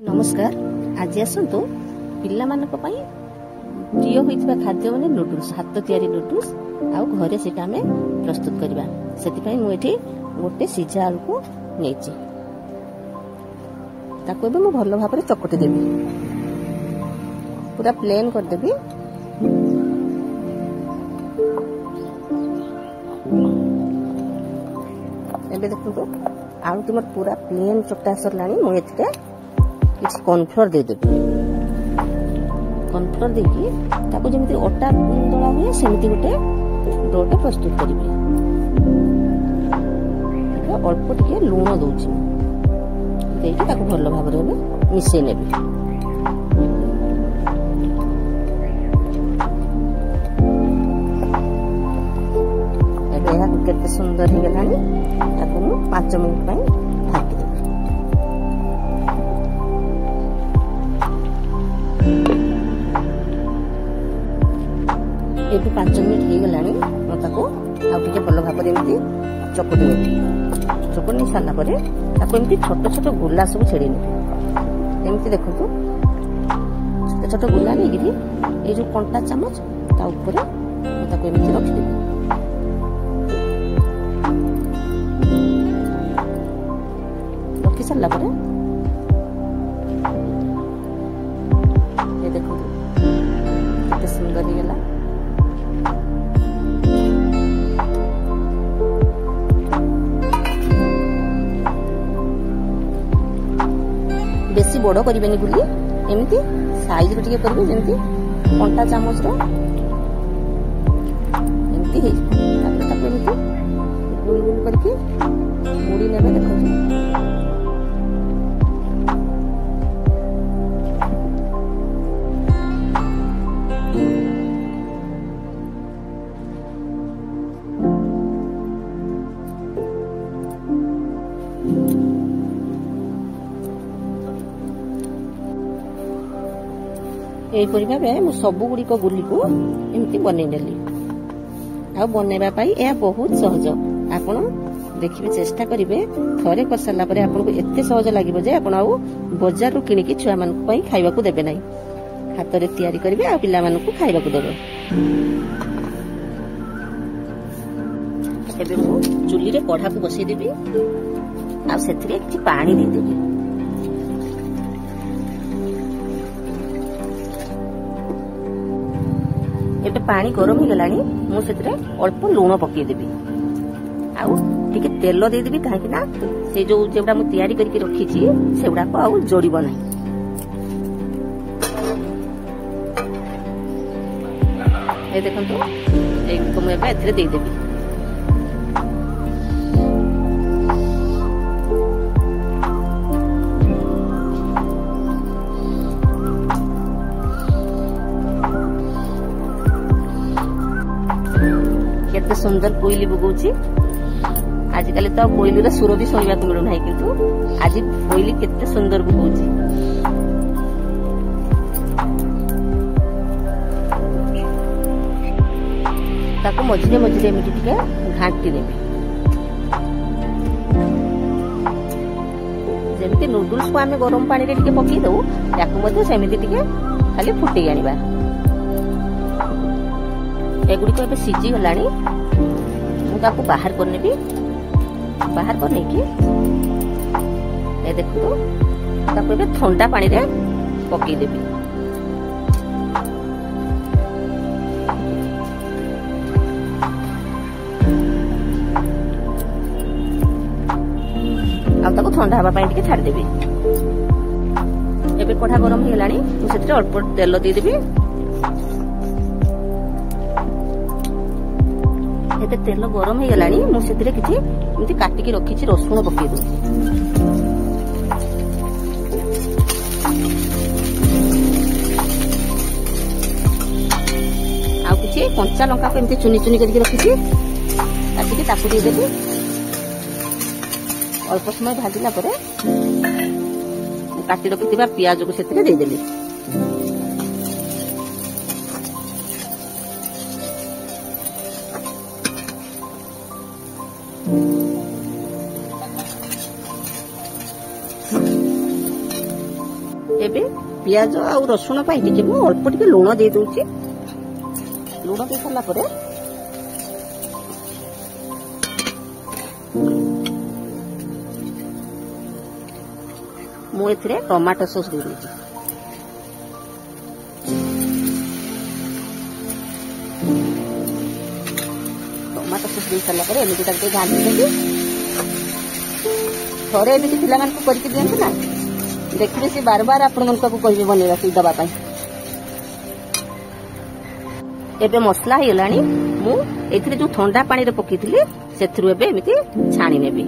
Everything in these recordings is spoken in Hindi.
नमस्कार। आज आसतु पिला मानक पई प्रिय होइतबा खाद्य माने नूडल्स, हाथ तैयारी नूडल्स आउ घरे सेटा हमें प्रस्तुत करबा। सेति पई मु एठी गोटे सिझा आलू को नेची, ताको बे मु भलो भाबरे चकटी देबी, पूरा प्लेन कर देबी। एबे देखो आलू तुम पूरा प्लेन चकटा सरलानी। मु एथिरे किसी कॉर्नफ्लोर दे देबी। कॉर्नफ्लोर देकी ताको जेमिति अटा दला हुए सेमिति गोटे डोटा प्रस्तुत करिबी। एबे अल्प टिके लूण दउची, देकी ताको भलो भाबरे मिसै नेबी। एबे या केते सुंदर हे गेलानी। ताको 5 मिनिट पई ढाकी देबी। एबे 5 मिनिट हो गलानी। मैं ताको आउ टिके भलो भाबरे एमती चकटी देबी। चकटी सारला परे ताको एमती छोट छोट गोला सब छेड़ी नेबी। एमती देखो छोट छोट गोला नै गिरी ए जो कंटा चामच ता ऊपर मैं ताको एमती रखि देबी। रखि सारला परे ए देखो केते सुंदर हे गेला। बेसी बड़ करिबेनी गुली, एमती साइज रो टिके करबे जेमती कंटा चामच रो एमती हे। तापर ताको एमती गोल गोल करके मुड़ी नेबे। देखो एपरी भावे मु सबु गुड़ी को गुली को एमती बनै नेली। आ बनैबा पाई ए बहुत सहज। आपण देखिबे चेष्टा करिवे। थरे कर साला परे आपण को एते सहज लागिबो जे आपण आउ बाजार रो किनि कि छुआ मान पई खाइबा को देबे नै। हाथ रे तैयारी करिवे आ पिला मान को खाइबा को देबे। एबे मु चुली रे कढ़ा को बसै देबी। आ सेथिरे कि पानी दे देबी। एबे पानी गरम हो गलानी। मु सेतरे अल्प लूण पके देबी। आउ टिके तेल दे देबी, काहे कि ना से जो जेबडा मु तैयारी करके रखी छी सेबडा को आउ जोड़ीबो नै। ए देखंतु एक को मु एबे एथरे दे देबी। केते सुंदर कोइली बगौची। आजिकल तो कोइली सुर भी शुणा मिलू ना, किंतु आज कोइली केते सुंदर बगौची। ताको मझिरे मझिरे एमती टिके घांटी देबी। जेमती नूडल्स को आमे गरम पानी रे टिके पकी दउ, याकु मध्ये सेमिति टिके खाली फुटै आनिबा। एगुड़ी को एबे सिझी गलानी। मु ताको बाहर कर नेबी। बाहर कर नेकी ए देखो ताको एबे ठंडा पानी रे पकी देबी। आ ताको ठंडा हवा पानी टिके छाड़ देबी। एबे कढ़ा गरम हो गलानी। मु सेते अल्प तेल दे देबी। एते तेल गरम हो गलानी। मु सेतिरे किछि एमती काटी के रखी छी रसुण पके दउ। आ किछि कंचा लंका को एमती चुनी चुनी करके रखी छी, काटी के ताकू दे देबी। अल्प समय भाजिला परे काटी रखिथिबा प्याज को सेतिरे दे देली। एबे पियाज आ रसुण टे मु अल्प टे लुण दे दूची। लुण दे सारा पर मु एथिरे टमाटो सॉस दे दूची। टमाटो सॉस दे सारा पर एमती तक घाटी देबी। थोड़े एमती पिला मान को करके दियंतु ना, देखिए से बार बार आपण मन को कहबे बनेला से दबा पाई। एबे मसला हे लानी मु एथिरे जो ठंडा पानी रे पकीथिली सेथरु एबे एमिति छाणी नेबी।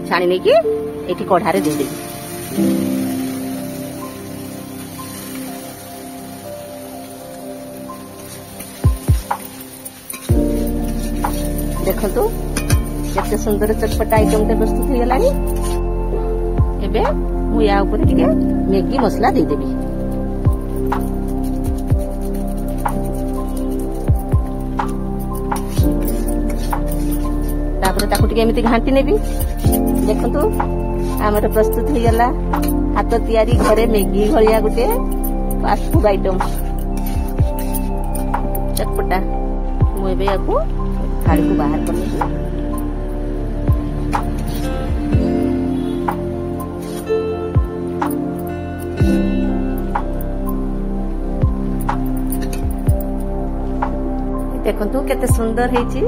छाणी ने की एठी कढ़ारे दे देबी। देखंतु केते सुंदर चटपटा आइटम ते प्रस्तुत हो गलानी। एबे मु या ऊपर टिके मैगी मसला दे देबी। तापर ताकू टिके एमिति घांटी नेबी। देखंतु हमर प्रस्तुत हो गला हाथ तयारी घरे मैगी भलिया गुटे फास्ट फूड आइटम चटपटा। मु एबे याकू थाली को बाहर कर लेबी। देखंतु केते सुंदर हेची।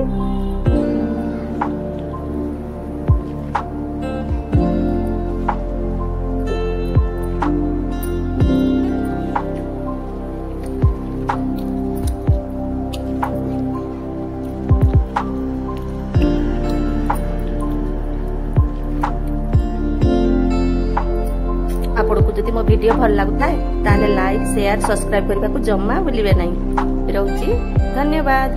आपको जदि मो वीडियो भल लगुता ताले लाइक शेयर सब्सक्राइब करने को जम्मा भूलिबे नहीं। रहउची धन्यवाद।